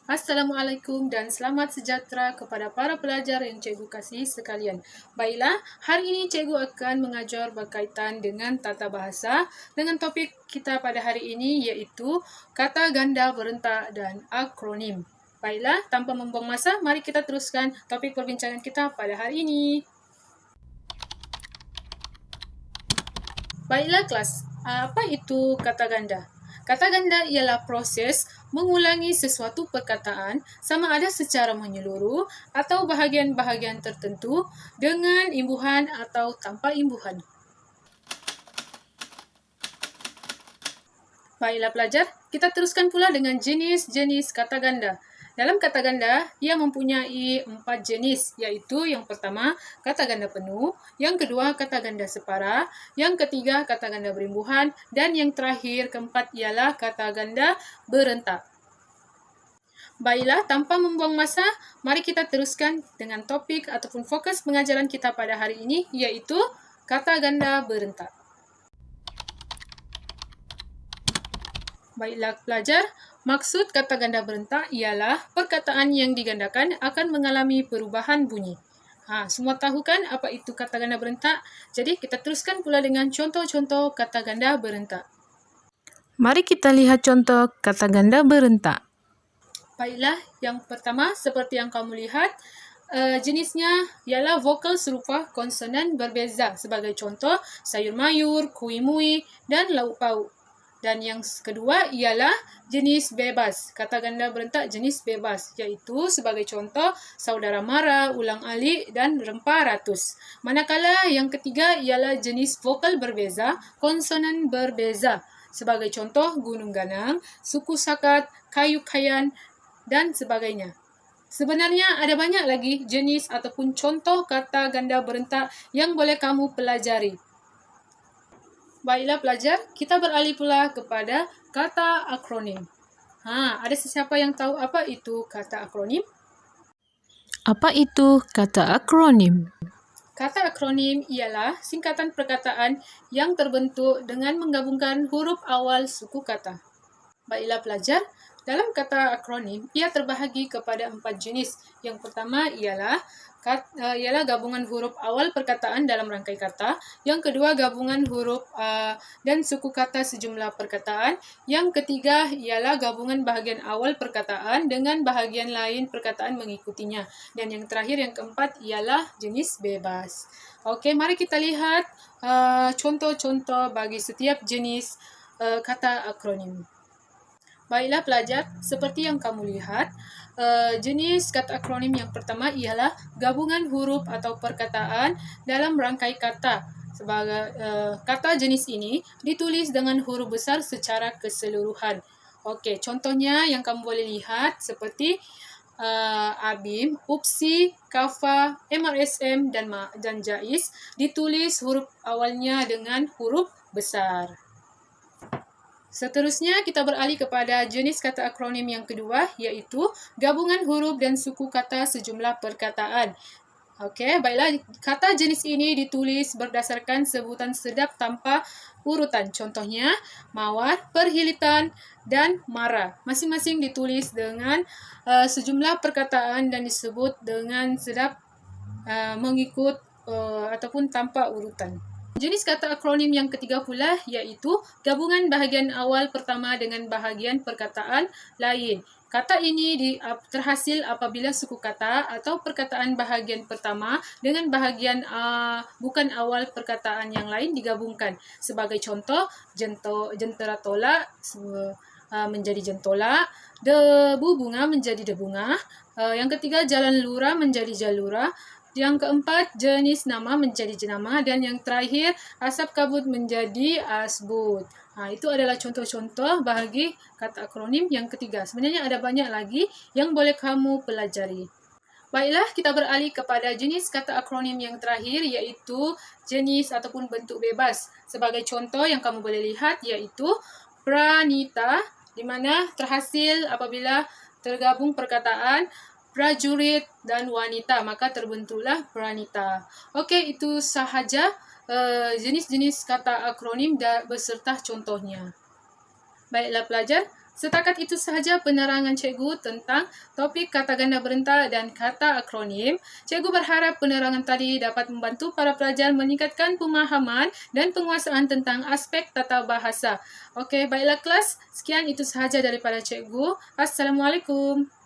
Assalamualaikum dan selamat sejahtera kepada para pelajar yang cikgu kasih sekalian. Baiklah, hari ini cikgu akan mengajar berkaitan dengan tata bahasa dengan topik kita pada hari ini iaitu kata ganda berentak dan akronim. Baiklah, tanpa membuang masa, mari kita teruskan topik perbincangan kita pada hari ini. Baiklah kelas, apa itu kata ganda? Kata ganda ialah proses mengulangi sesuatu perkataan sama ada secara menyeluruh atau bahagian-bahagian tertentu dengan imbuhan atau tanpa imbuhan. Baiklah pelajar, kita teruskan pula dengan jenis-jenis kata ganda. Dalam kata ganda, ia mempunyai 4 jenis, iaitu yang pertama, kata ganda penuh, yang kedua, kata ganda separa, yang ketiga, kata ganda berimbuhan, dan yang terakhir, keempat, ialah kata ganda berentak. Baiklah, tanpa membuang masa, mari kita teruskan dengan topik ataupun fokus pengajaran kita pada hari ini, iaitu kata ganda berentak. Baiklah pelajar, maksud kata ganda berentak ialah perkataan yang digandakan akan mengalami perubahan bunyi. Semua tahu kan apa itu kata ganda berentak? Jadi kita teruskan pula dengan contoh-contoh kata ganda berentak. Mari kita lihat contoh kata ganda berentak. Baiklah, yang pertama seperti yang kamu lihat, jenisnya ialah vokal serupa konsonan berbeza. Sebagai contoh, sayur mayur, kuih muih, dan lauk pauk. Dan yang kedua ialah jenis bebas. Kata ganda berentak jenis bebas, iaitu sebagai contoh saudara mara, ulang alik dan rempah ratus. Manakala yang ketiga ialah jenis vokal berbeza, konsonan berbeza. Sebagai contoh gunung ganang, suku sakat, kayu kayan dan sebagainya. Sebenarnya ada banyak lagi jenis ataupun contoh kata ganda berentak yang boleh kamu pelajari. Baiklah pelajar, kita beralih pula kepada kata akronim. Ada sesiapa yang tahu apa itu kata akronim? Apa itu kata akronim? Kata akronim ialah singkatan perkataan yang terbentuk dengan menggabungkan huruf awal suku kata. Baiklah pelajar, dalam kata akronim, ia terbahagi kepada 4 jenis. Yang pertama ialah gabungan huruf awal perkataan dalam rangkai kata. Yang kedua, gabungan huruf dan suku kata sejumlah perkataan. Yang ketiga ialah gabungan bahagian awal perkataan dengan bahagian lain perkataan mengikutinya. Dan yang terakhir, yang keempat, ialah jenis bebas. Okey, mari kita lihat contoh-contoh bagi setiap jenis kata akronim. Baiklah pelajar, seperti yang kamu lihat, jenis kata akronim yang pertama ialah gabungan huruf atau perkataan dalam rangkai kata. Sebagai kata jenis ini ditulis dengan huruf besar secara keseluruhan. Okey, contohnya yang kamu boleh lihat seperti Abim, Upsi, Kafa, MRSM dan Jais ditulis huruf awalnya dengan huruf besar. Seterusnya, kita beralih kepada jenis kata akronim yang kedua, iaitu gabungan huruf dan suku kata sejumlah perkataan. Okey, baiklah, kata jenis ini ditulis berdasarkan sebutan sedap tanpa urutan. Contohnya, mawar, perhilitan, dan mara. Masing-masing ditulis dengan sejumlah perkataan dan disebut dengan sedap mengikut ataupun tanpa urutan. Jenis kata akronim yang ketiga pula iaitu gabungan bahagian awal pertama dengan bahagian perkataan lain. Kata ini terhasil apabila suku kata atau perkataan bahagian pertama dengan bahagian bukan awal perkataan yang lain digabungkan. Sebagai contoh, jentera tolak menjadi jentola, debu bunga menjadi debunga. Yang ketiga, jalan lurah menjadi jalura. Yang keempat, jenis nama menjadi jenama. Dan yang terakhir, asap kabut menjadi asbut. Itu adalah contoh-contoh bagi kata akronim yang ketiga. Sebenarnya ada banyak lagi yang boleh kamu pelajari. Baiklah, kita beralih kepada jenis kata akronim yang terakhir, iaitu jenis ataupun bentuk bebas. Sebagai contoh yang kamu boleh lihat, iaitu pranita, di mana terhasil apabila tergabung perkataan prajurit dan wanita, maka terbentuklah pranita. Okey, itu sahaja jenis-jenis kata akronim beserta contohnya. Baiklah pelajar, Setakat itu sahaja penerangan cikgu tentang topik kata ganda berentak dan kata akronim. Cikgu berharap penerangan tadi dapat membantu para pelajar meningkatkan pemahaman dan penguasaan tentang aspek tata bahasa. Okey, baiklah kelas. Sekian itu sahaja daripada cikgu. Assalamualaikum.